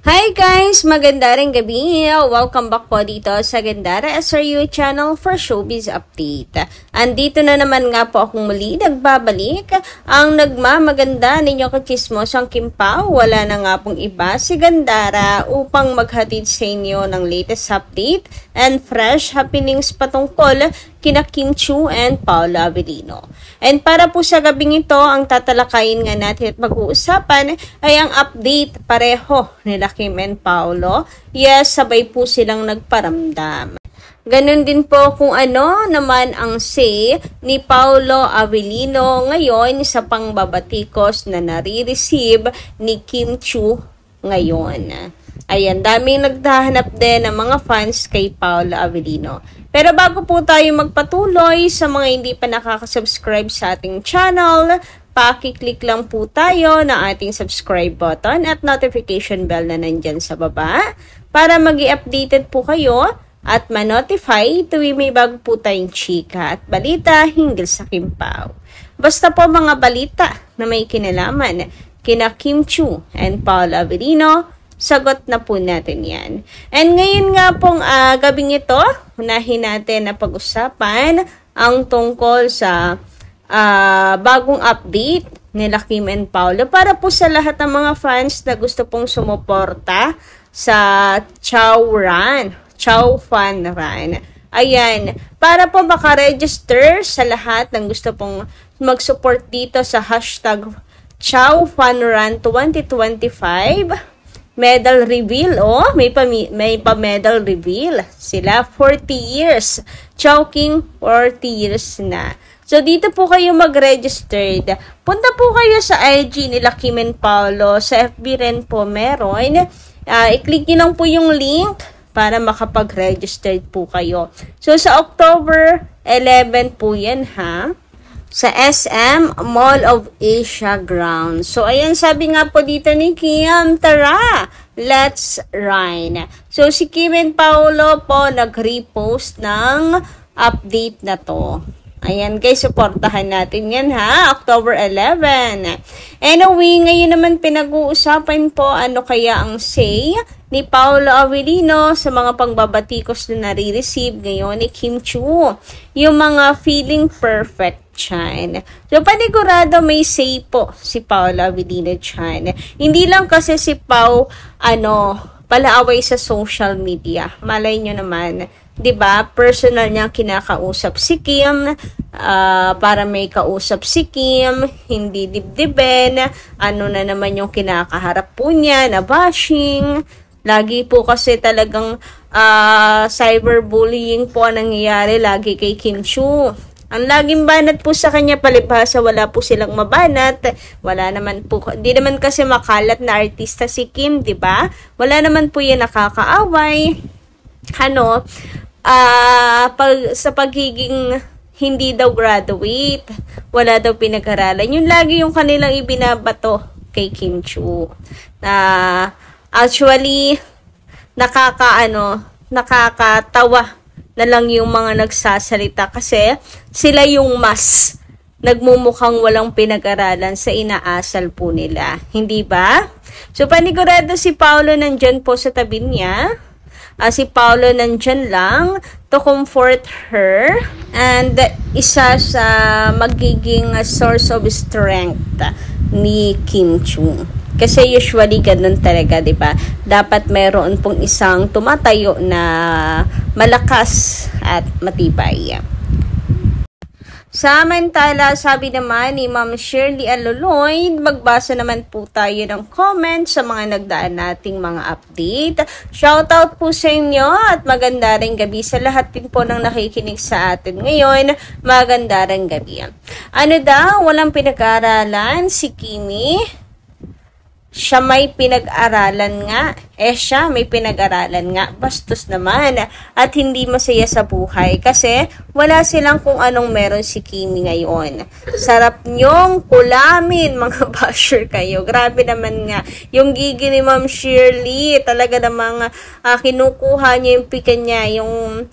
Hi guys! Maganda rin gabi. Welcome back po dito sa Gandara SRU channel for Showbiz Update. Andito na naman nga po akong muli nagbabalik. Ang nagmamaganda ninyo kachismosang Kim Pao, wala na nga pong iba si Gandara upang maghatid sa inyo ng latest update and fresh happenings patungkol kina Kim Chiu and Paolo Avellino. And para po sa gabing ito, ang tatalakayin nga natin at mag-uusapan ay ang update pareho nila Kim and Paolo. Yes, sabay po silang nagparamdam. Ganon din po kung ano naman ang say ni Paolo Avellino ngayon sa pangbabatikos na nare-receive ni Kim Chiu ngayon. Ayan, daming naghahanap din ng mga fans kay Paolo Avellino. Pero bago po tayo magpatuloy, sa mga hindi pa nakaka-subscribe sa ating channel, paki-click lang po tayo ng ating subscribe button at notification bell na nandyan sa baba para mag-i-updated po kayo at ma-notify tuwing may bago po tayong chika at balita hinggil sa Kim Pao. Basta po mga balita na may kinalaman kina Kim Chiu and Paolo Avellino, sagot na po natin yan. And ngayon nga pong gabing ito, unahin natin na pag-usapan ang tungkol sa bagong update nila Kim and Paolo para po sa lahat ng mga fans na gusto pong sumuporta sa Chow Fan Run. Ayan, para po makaregister sa lahat ng gusto pong mag-support dito sa hashtag Chow Fan Run 2025, medal reveal, may pa-medal reveal. Sila 40 years. Chowking 40 years na. So, dito po kayo mag-registered. Punta po kayo sa IG nila Kim and Paolo. Sa FB rin po meron. I-click nyo lang po yung link para makapag-registered po kayo. So, sa October 11 po yan, ha? Sa SM Mall of Asia Ground. So, ayan, sabi nga po dito ni Kim, tara, let's run. So, si Kim and Paolo po nag-repost ng update na to. Ayan guys, supportahan natin yan ha, October 11. Anyway, ngayon naman pinag-uusapan po ano kaya ang say ni Paolo Avellino sa mga pangbabatikos na nare-receive ngayon ni Kim Chiu. Yung mga feeling perfect Chan. So, panigurado may say po si Paolo Avellino Chan. Hindi lang kasi si Pao, palaaway sa social media. Malay nyo naman, 'di ba? Personal niya kinakausap si Kim, para may kausap si Kim, hindi dibdiben, ano na naman yung kinakaharap po niya na bashing. Lagi po kasi talagang cyberbullying po ang nangyayari lagi kay Kim Chiu. Ang laging banat po sa kanya, palibhasa wala po silang mabanat. Wala naman po, di naman kasi makalat na artista si Kim, 'di ba? Wala naman po 'yan nakakaaway. Sa pagiging hindi daw graduate, wala daw pinag-aralan. Yun lagi yung kanilang ibinabato kay Kim Chiu. Actually, nakakatawa na lang yung mga nagsasalita kasi sila yung mas nagmumukhang walang pinag-aralan sa inaasal po nila. Hindi ba? So, panigurado si Paolo nandyan po sa tabi niya. Si Paolo nandyan lang to comfort her and isa sa magiging source of strength ni Kim Chiu. Kasi usually ganun talaga, 'di ba? Dapat meron pong isang tumatayo na malakas at matibay. Samantala, sabi naman ni Ma'am Shirley Aloloy, magbasa naman po tayo ng comment sa mga nagdaan nating mga update. Shoutout po sa inyo at maganda ring gabi sa lahat din po ng nakikinig sa atin ngayon. Maganda ring gabi. Ano daw, walang pinag-aaralan si Kimi? Siya may pinag-aralan nga. Siya may pinag-aralan nga. Bastos naman. At hindi masaya sa buhay. Kasi wala silang kung anong meron si Kimi ngayon. Sarap nyong kulamin, mga basher kayo. Grabe naman nga. Yung gigi ni Ma'am Shirley, talaga namang kinukuha niya yung pika niya. Yung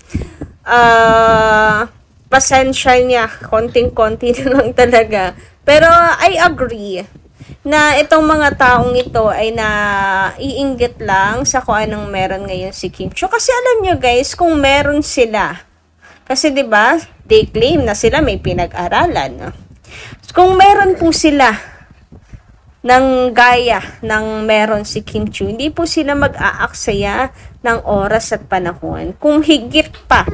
pasensya niya. Konting-konti na lang talaga. Pero I agree. na itong mga taong ito ay naiinggit lang sa kung anong meron ngayon si Kim Chiu. Kasi alam nyo guys, kung meron sila, kasi 'di ba, they claim na sila may pinag-aralan. Kung meron po sila ng gaya ng meron si Kim Chiu, hindi po sila mag-aaksaya ng oras at panahon. Kung higit pa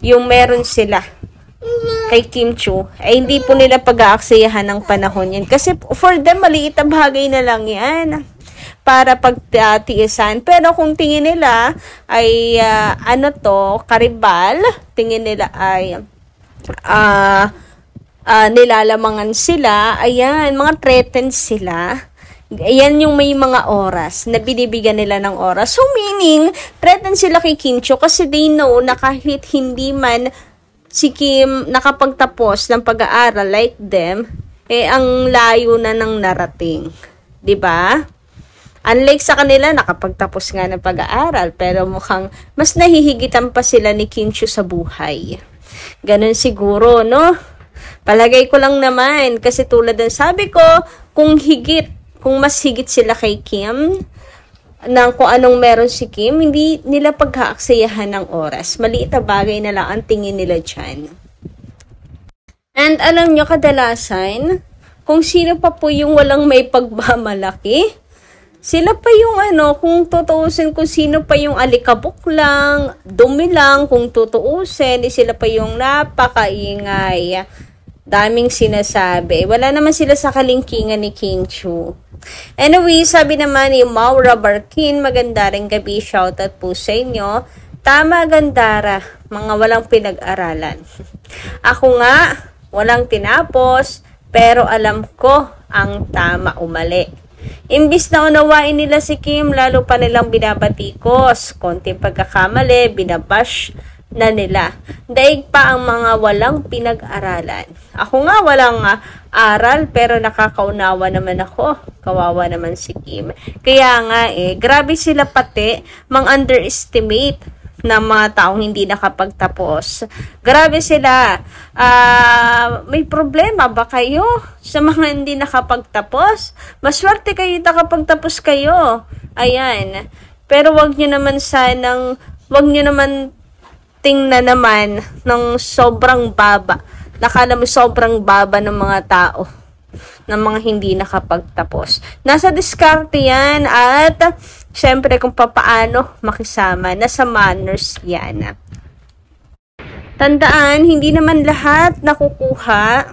yung meron sila kay Kim Chiu, ay hindi po nila pag-aaksayahan ng panahon yan. Kasi for them, maliit na bagay na lang yan para pagtiisan. Pero kung tingin nila ay karibal, tingin nila ay nilalamangan sila, ayan, mga threatened sila. Ayan yung may mga oras na binibigyan nila ng oras. So meaning, threatened sila kay Kim Chiu kasi they know na kahit hindi man si Kim nakapagtapos ng pag-aaral like them, ang layo na ng narating. 'Di ba? Unlike sa kanila, nakapagtapos nga ng pag-aaral, pero mukhang mas nahihigitan pa sila ni Kim Chiu sa buhay. Ganun siguro, no? Palagay ko lang naman, kasi tulad ng sabi ko, kung mas higit sila kay Kim, ng kung anong meron si Kim, hindi nila pagkaaksayahan ng oras. Maliit na bagay na lang ang tingin nila dyan. And alam nyo, kadalasan, kung sino pa po yung walang may pagmamalaki, sila pa yung kung tutuusin, kung sino pa yung alikabok lang, dumi lang, kung tutuusin, sila pa yung napakaingay. Daming sinasabi. Wala naman sila sa kalingkingan ni Kim Chiu. Anyway, sabi naman ni Maura Barkin, maganda rin gabi, shoutout po sa inyo. Tama, Gandara, mga walang pinag-aralan. Ako nga, walang tinapos, pero alam ko ang tama o mali. Imbis na unawain nila si Kim, lalo pa nilang binabatikos. Konting pagkakamali, binabash na nila. Daig pa ang mga walang pinag-aralan. Ako nga walang aral, pero nakakaunawa naman ako. Kawawa naman si Kim. Kaya nga grabe sila pati mang-underestimate ng mga taong hindi nakapagtapos. Grabe sila. May problema ba kayo sa mga hindi nakapagtapos? Maswerte kayo nakapagtapos kayo. Ayan. Pero wag nyo naman tingnan naman ng sobrang baba. Nakala mo sobrang baba ng mga tao, ng mga hindi nakapagtapos. Nasa diskarte yan at syempre kung papaano makisama. Nasa manners yan. Tandaan, hindi naman lahat nakukuha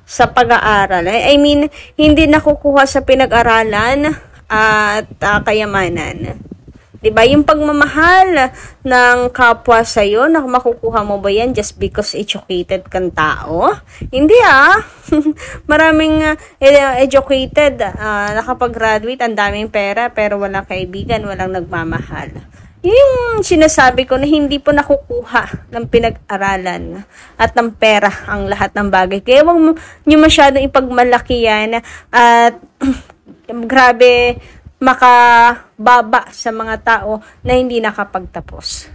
sa pag-aaral. I mean, hindi nakukuha sa pinag-aralan at kayamanan. Diba? Yung pagmamahal ng kapwa sa'yo, makukuha mo ba yan just because educated kang tao? Hindi Maraming educated, nakapag-graduate, ang daming pera, pero walang kaibigan, walang nagmamahal. Yung sinasabi ko na hindi po nakukuha ng pinag-aralan at ng pera ang lahat ng bagay. Kaya huwag nyo masyadong ipagmalaki yan at grabe makababa sa mga tao na hindi nakapagtapos.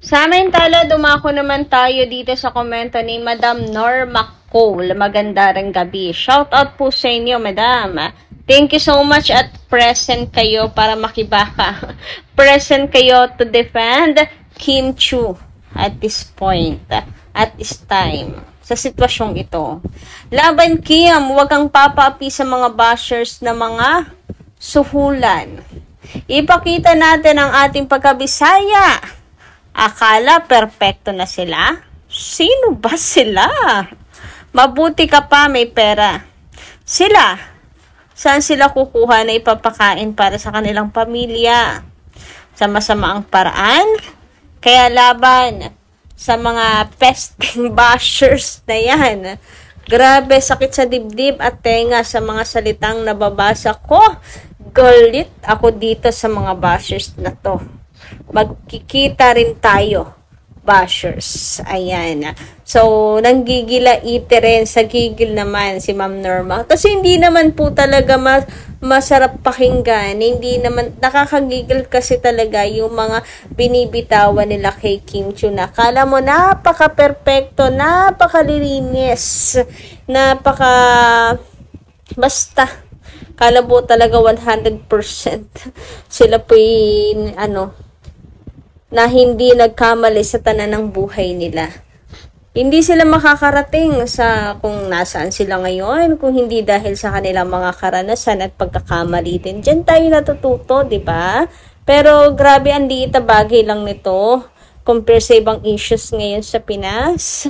Samantala, dumako naman tayo dito sa komento ni Madam Norma Cole. Maganda ring gabi. Shout out po sa inyo, Madam. Thank you so much at present kayo para makibaka. Present kayo to defend Kim Chiu at this point, at this time, sa sitwasyong ito. Laban Kim, huwag kang papaapi sa mga bashers na mga suhulan. Ipakita natin ang ating pagkabisaya. Akala perfecto na sila? Sino ba sila? Mabuti ka pa, may pera. Sila, saan sila kukuha na ipapakain para sa kanilang pamilya? Sa masamaang paraan? Kaya laban sa mga pesting bashers na yan. Grabe, sakit sa dibdib at tenga sa mga salitang nababasa ko. Galit ako dito sa mga bashers na to. Magkikita rin tayo, bashers. Ayan. So, nanggigila ite rin sa gigil naman si Ma'am Norma. Kasi hindi naman po talaga masarap pakinggan. Hindi naman, nakakagigil kasi talaga yung mga binibitawan nila kay Kim Chiu na akala mo napaka-perfecto, napaka-lilinis, basta Kala po talaga 100% sila po na hindi nagkamali sa tanan ng buhay nila. Hindi sila makakarating sa kung nasaan sila ngayon kung hindi dahil sa kanilang mga karanasan at pagkakamali din. Diyan tayo natututo, di ba? Pero grabe, ang liit na bagay lang nito compare sa ibang issues ngayon sa Pinas.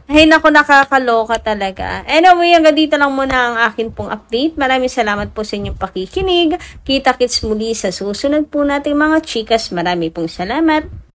Ay naku, nakakaloka talaga. Anyway, hanggang dito lang muna ang akin pong update. Maraming salamat po sa inyong pakikinig. Kita-kits muli sa susunod po nating mga chikas. Marami pong salamat.